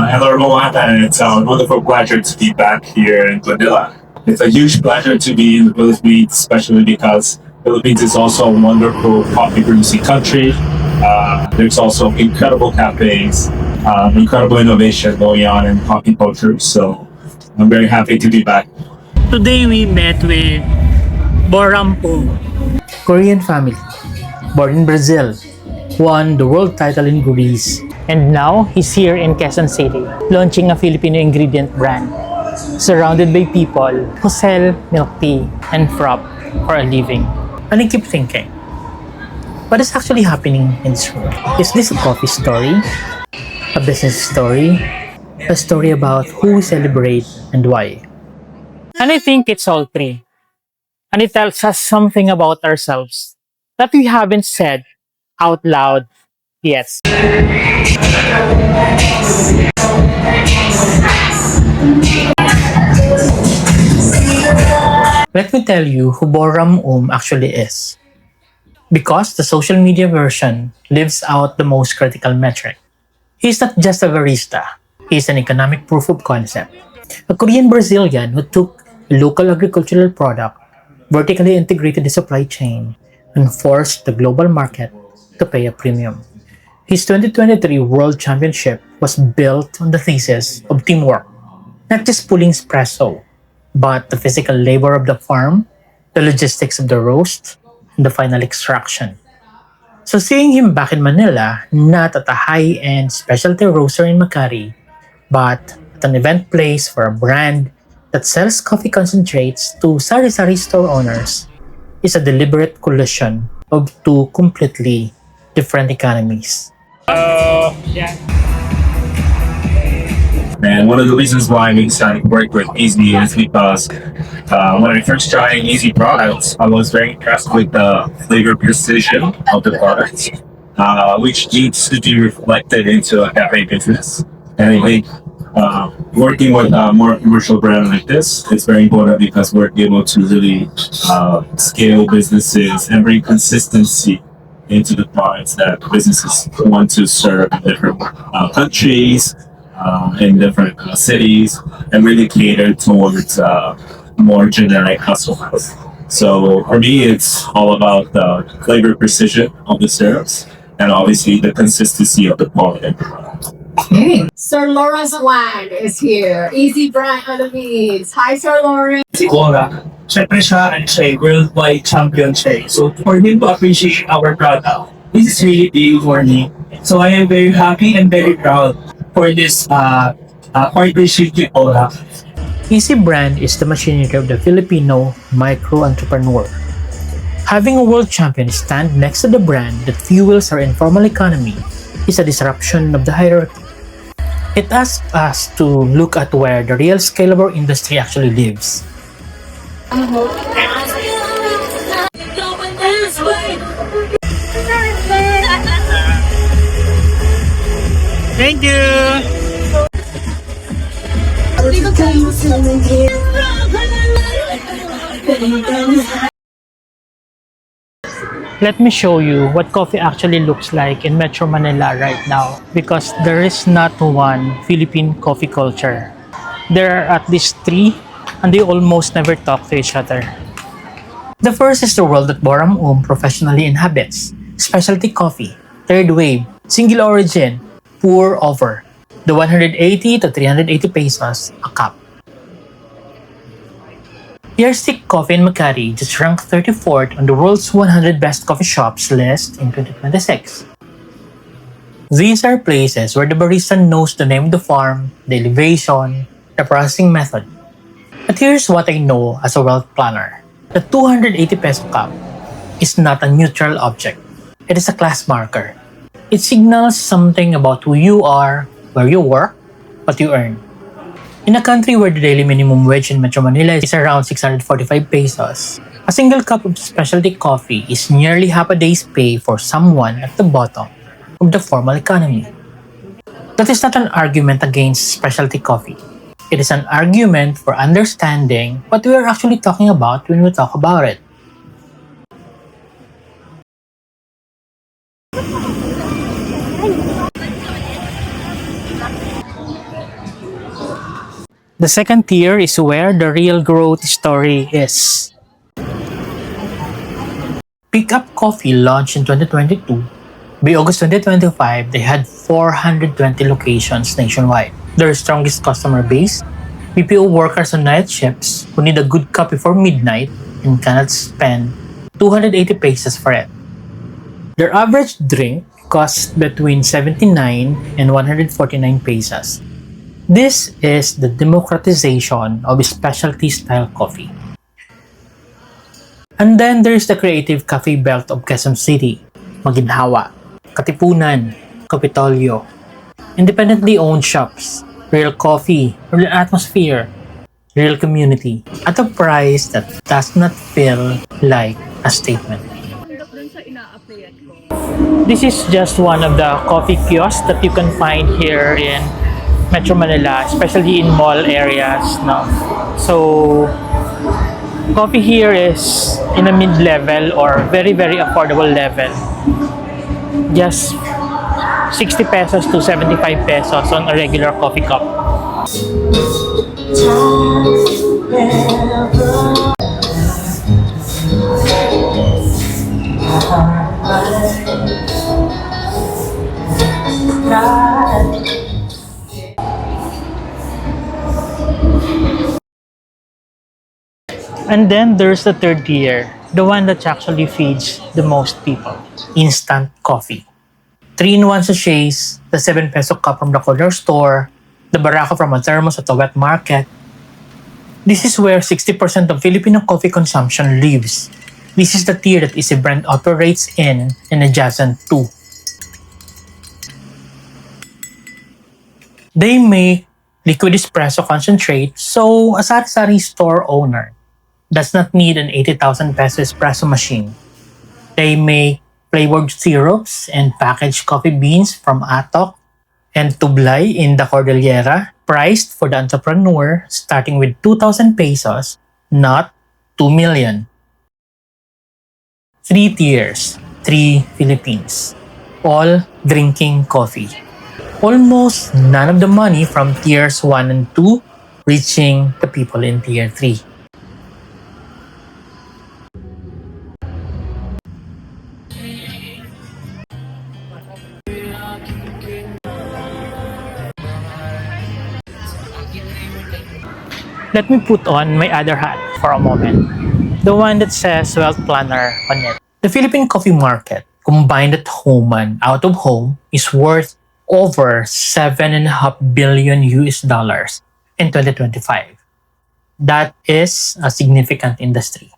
Hello everyone, and it's a wonderful pleasure to be back here in Manila. It's a huge pleasure to be in the Philippines, especially because Philippines is also a wonderful coffee producing country. There's also incredible cafes, incredible innovation going on in coffee culture. So I'm very happy to be back. Today we met with Boram, Korean family, born in Brazil, won the world title in Greece, and now he's here in Quezon City, launching a Filipino ingredient brand, surrounded by people who sell milk tea and frap for a living. And I keep thinking, what is actually happening in this world? Is this a coffee story? A business story? A story about who we celebrate and why? And I think it's all three. And it tells us something about ourselves that we haven't said out loud yet. Let me tell you who Boram actually is. Because the social media version leaves out the most critical metric. He's not just a barista, he's an economic proof of concept. A Korean Brazilian who took a local agricultural product, vertically integrated the supply chain, and forced the global market to pay a premium. His 2023 World Championship was built on the thesis of teamwork, not just pulling espresso, but the physical labor of the farm, the logistics of the roast, and the final extraction. So seeing him back in Manila, not at a high-end specialty roaster in Makati, but at an event place for a brand that sells coffee concentrates to sari-sari store owners, is a deliberate collision of two completely different economies. And one of the reasons why I'm excited to work with Easy is because when I first tried Easy products, I was very impressed with the flavor precision of the products, which needs to be reflected into a cafe business. And I think working with a more commercial brand like this is very important because we're able to really scale businesses and bring consistency into the products that businesses want to serve in different countries, in different cities, and really cater towards more generic customers. So for me, it's all about the flavor precision of the syrups and obviously the consistency of the quality. Sir Lawrence Wang is here. Easy Brand Economies. Hi, Sir Lawrence. Si Boram, syempre siya, worldwide champion siya. So for him to appreciate our product, this is really big for me. So I am very happy and very proud for this partnership with Boram. Easy Brand is the machinery of the Filipino micro-entrepreneur. Having a world champion stand next to the brand that fuels our informal economy is a disruption of the hierarchy. It asks us to look at where the real scale of our industry actually lives. Thank you! Let me show you what coffee actually looks like in Metro Manila right now, because there is not one Philippine coffee culture. There are at least three, and they almost never talk to each other. The first is the world that Boram professionally inhabits: specialty coffee, third wave, single origin, pour over, the 180 to 380 pesos a cup. Yardstick Coffee in Makati just ranked 34th on the world's 100 best coffee shops list in 2026. These are places where the barista knows the name of the farm, the elevation, the processing method. But here's what I know as a wealth planner. The 280 peso cup is not a neutral object. It is a class marker. It signals something about who you are, where you work, what you earn. In a country where the daily minimum wage in Metro Manila is around 645 pesos, a single cup of specialty coffee is nearly half a day's pay for someone at the bottom of the formal economy. That is not an argument against specialty coffee. It is an argument for understanding what we are actually talking about when we talk about it. The second tier is where the real growth story is. Pickup Coffee launched in 2022. By August 2025, they had 420 locations nationwide. Their strongest customer base, BPO workers on night shifts who need a good cup before midnight and cannot spend 280 pesos for it. Their average drink costs between 79 and 149 pesos. This is the democratization of specialty style coffee. And then there's the creative cafe belt of Quezon City, Maginhawa, Katipunan, Kapitolyo. Independently owned shops, real coffee, real atmosphere, real community, at a price that does not feel like a statement. This is just one of the coffee kiosks that you can find here in Metro Manila, especially in mall areas. No? So, coffee here is in a mid-level or very, very affordable level. Just 60 pesos to 75 pesos on a regular coffee cup. And then there's the third tier, the one that actually feeds the most people. Instant coffee. 3-in-1 sachets, the 7 peso cup from the corner store, the barako from a thermos at the wet market. This is where 60% of Filipino coffee consumption lives. This is the tier that Easy Brand operates in and adjacent to. They make liquid espresso concentrate, so a sari-sari store owner does not need an 80,000 peso espresso machine. They make flavored syrups and packaged coffee beans from Atok and Tublay in the Cordillera, priced for the entrepreneur starting with 2,000 pesos, not 2 million. 3 tiers, 3 Philippines, all drinking coffee. Almost none of the money from tiers 1 and 2 reaching the people in tier 3. Let me put on my other hat for a moment. The one that says Wealth Planner on it. The Philippine coffee market, combined at home and out of home, is worth over 7.5 billion US dollars in 2025. That is a significant industry.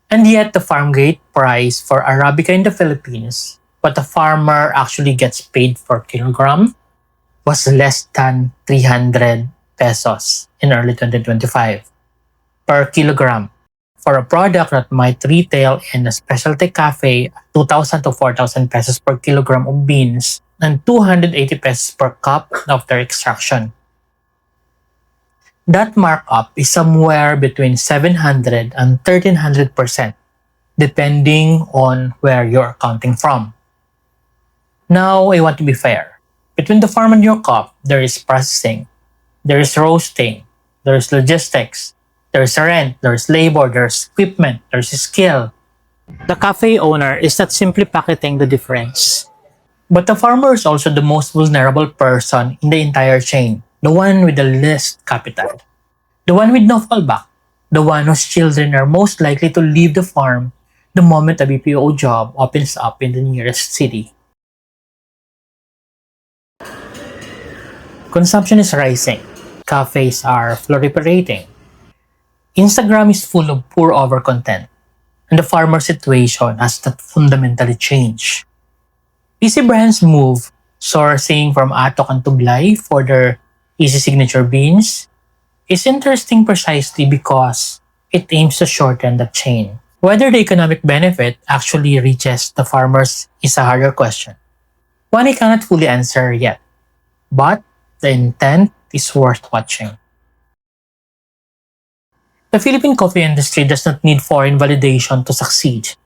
And yet the farm gate price for Arabica in the Philippines, what the farmer actually gets paid per kilogram, was less than 300 pesos in early 2025 per kilogram for a product that might retail in a specialty cafe at 2,000 to 4,000 pesos per kilogram of beans and 280 pesos per cup after extraction. That markup is somewhere between 700 and 1,300% depending on where you're counting from. Now, I want to be fair. Between the farm and your cup, there is processing, there is roasting, there is logistics, there is rent, there is labor, there is equipment, there is skill. The cafe owner is not simply pocketing the difference. But the farmer is also the most vulnerable person in the entire chain, the one with the least capital, the one with no fallback, the one whose children are most likely to leave the farm the moment a BPO job opens up in the nearest city. Consumption is rising. Cafes are proliferating. Instagram is full of pour-over content, and the farmer situation has not fundamentally changed. Easy Brands move sourcing from Atok and Tublay for their Easy Signature beans is interesting precisely because it aims to shorten the chain. Whether the economic benefit actually reaches the farmers is a harder question. One I cannot fully answer yet, but the intent is worth watching. The Philippine coffee industry does not need foreign validation to succeed,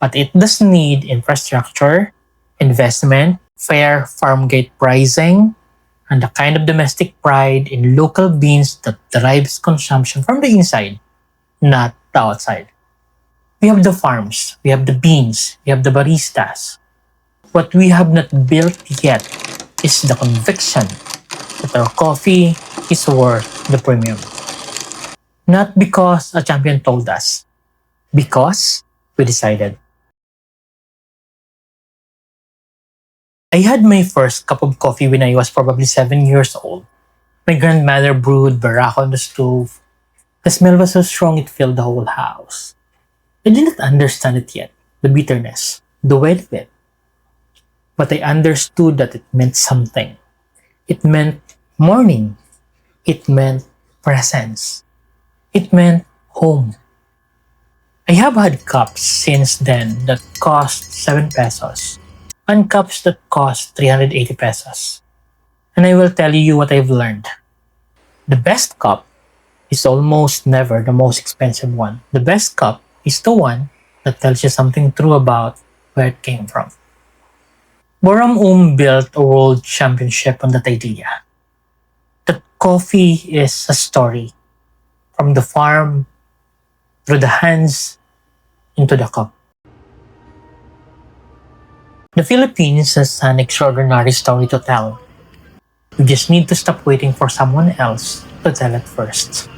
but it does need infrastructure, investment, fair farm gate pricing, and the kind of domestic pride in local beans that drives consumption from the inside, not the outside. We have the farms, we have the beans, we have the baristas. What we have not built yet is the conviction that our coffee is worth the premium. Not because a champion told us, because we decided. I had my first cup of coffee when I was probably 7 years old. My grandmother brewed barako on the stove. The smell was so strong it filled the whole house. I did not understand it yet, the bitterness, the weight of it. But I understood that it meant something. It meant morning. It meant presence. It meant home. I have had cups since then that cost 7 pesos and cups that cost 380 pesos. And I will tell you what I've learned. The best cup is almost never the most expensive one. The best cup is the one that tells you something true about where it came from. Boram built a world championship on that idea. That coffee is a story from the farm through the hands into the cup. The Philippines has an extraordinary story to tell. We just need to stop waiting for someone else to tell it first.